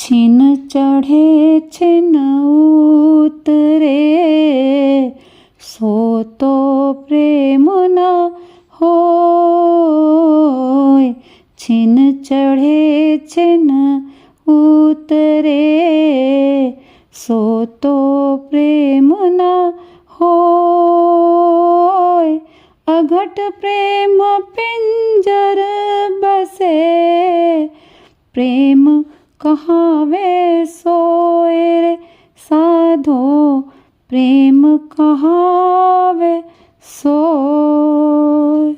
छिन चढ़े छिन उतरे, सो तो प्रेम न होय। छिन चढ़े छिन उतरे, सो तो प्रेम न होय। अघट प्रेम पिंजर बसे, प्रेम कहावे सोए रे साधो, प्रेम कहावे सोए।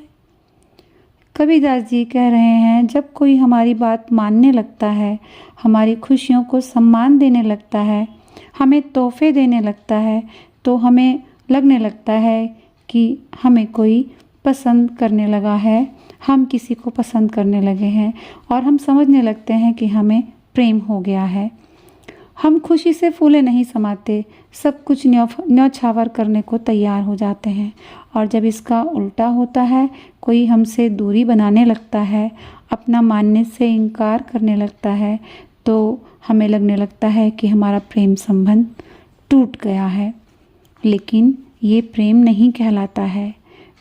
कबीरदास जी कह रहे हैं, जब कोई हमारी बात मानने लगता है, हमारी खुशियों को सम्मान देने लगता है, हमें तोहफे देने लगता है, तो हमें लगने लगता है कि हमें कोई पसंद करने लगा है, हम किसी को पसंद करने लगे हैं और हम समझने लगते हैं कि हमें प्रेम हो गया है। हम खुशी से फूले नहीं समाते, सब कुछ न्यौछावर करने को तैयार हो जाते हैं। और जब इसका उल्टा होता है, कोई हमसे दूरी बनाने लगता है, अपना मानने से इनकार करने लगता है, तो हमें लगने लगता है कि हमारा प्रेम संबंध टूट गया है। लेकिन ये प्रेम नहीं कहलाता है।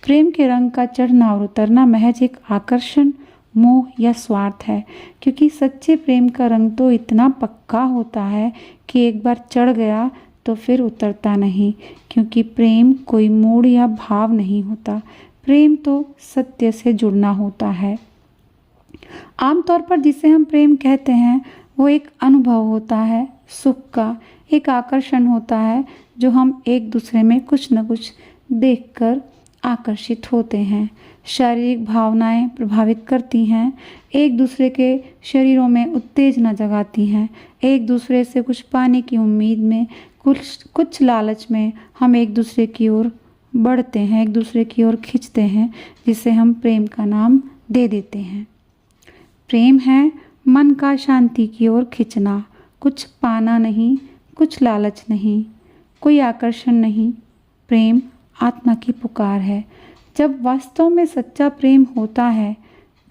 प्रेम के रंग का चढ़ना और उतरना महज एक आकर्षण, मोह या स्वार्थ है, क्योंकि सच्चे प्रेम का रंग तो इतना पक्का होता है कि एक बार चढ़ गया तो फिर उतरता नहीं, क्योंकि प्रेम कोई मूड या भाव नहीं होता। प्रेम तो सत्य से जुड़ना होता है। आमतौर पर जिसे हम प्रेम कहते हैं, वो एक अनुभव होता है, सुख का एक आकर्षण होता है, जो हम एक दूसरे में कुछ न कुछ देखकर आकर्षित होते हैं। शारीरिक भावनाएं प्रभावित करती हैं, एक दूसरे के शरीरों में उत्तेजना जगाती हैं, एक दूसरे से कुछ पाने की उम्मीद में, कुछ लालच में हम एक दूसरे की ओर बढ़ते हैं, एक दूसरे की ओर खींचते हैं, जिसे हम प्रेम का नाम दे देते हैं। प्रेम है मन का शांति की ओर खींचना, कुछ पाना नहीं, कुछ लालच नहीं, कोई आकर्षण नहीं। प्रेम आत्मा की पुकार है। जब वास्तव में सच्चा प्रेम होता है,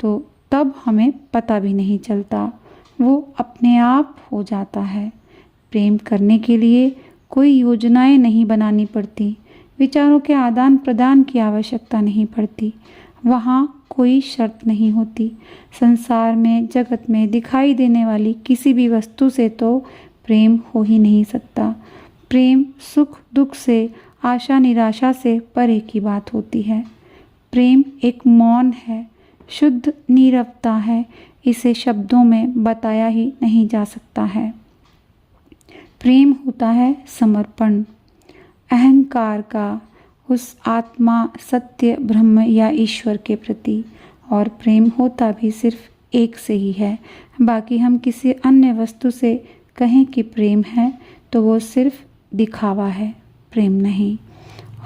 तो तब हमें पता भी नहीं चलता, वो अपने आप हो जाता है। प्रेम करने के लिए कोई योजनाएं नहीं बनानी पड़ती, विचारों के आदान प्रदान की आवश्यकता नहीं पड़ती, वहाँ कोई शर्त नहीं होती। संसार में, जगत में दिखाई देने वाली किसी भी वस्तु से तो प्रेम हो ही नहीं सकता। प्रेम सुख दुख से, आशा निराशा से परे की बात होती है। प्रेम एक मौन है, शुद्ध नीरवता है, इसे शब्दों में बताया ही नहीं जा सकता है। प्रेम होता है समर्पण, अहंकार का, उस आत्मा, सत्य, ब्रह्म या ईश्वर के प्रति। और प्रेम होता भी सिर्फ एक से ही है। बाकी हम किसी अन्य वस्तु से कहें कि प्रेम है, तो वो सिर्फ दिखावा है, प्रेम नहीं।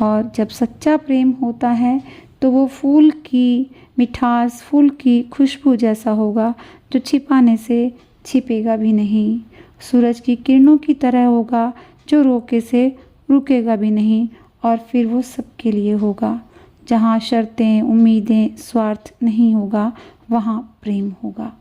और जब सच्चा प्रेम होता है, तो वो फूल की मिठास, फूल की खुशबू जैसा होगा, जो छिपाने से छिपेगा भी नहीं। सूरज की किरणों की तरह होगा, जो रोके से रुकेगा भी नहीं, और फिर वो सबके लिए होगा। जहाँ शर्तें, उम्मीदें, स्वार्थ नहीं होगा, वहाँ प्रेम होगा।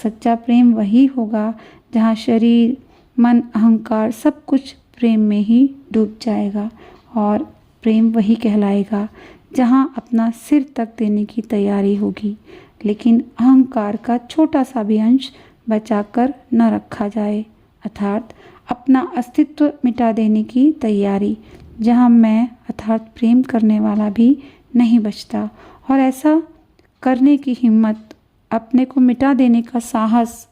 सच्चा प्रेम वही होगा जहाँ शरीर, मन, अहंकार सब कुछ प्रेम में ही डूब जाएगा। और प्रेम वही कहलाएगा जहाँ अपना सिर तक देने की तैयारी होगी, लेकिन अहंकार का छोटा सा भी अंश बचाकर न रखा जाए, अर्थात अपना अस्तित्व मिटा देने की तैयारी, जहाँ मैं अर्थात प्रेम करने वाला भी नहीं बचता। और ऐसा करने की हिम्मत, अपने को मिटा देने का साहस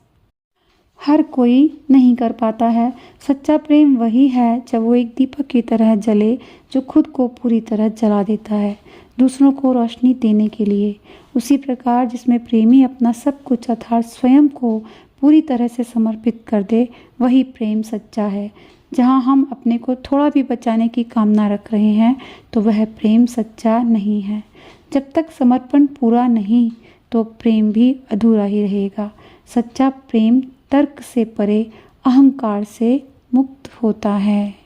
हर कोई नहीं कर पाता है। सच्चा प्रेम वही है जब वो एक दीपक की तरह जले, जो खुद को पूरी तरह जला देता है दूसरों को रोशनी देने के लिए। उसी प्रकार जिसमें प्रेमी अपना सब कुछ अर्थात स्वयं को पूरी तरह से समर्पित कर दे, वही प्रेम सच्चा है। जहाँ हम अपने को थोड़ा भी बचाने की कामना रख रहे हैं, तो वह प्रेम सच्चा नहीं है। जब तक समर्पण पूरा नहीं, तो प्रेम भी अधूरा ही रहेगा। सच्चा प्रेम तर्क से परे, अहंकार से मुक्त होता है।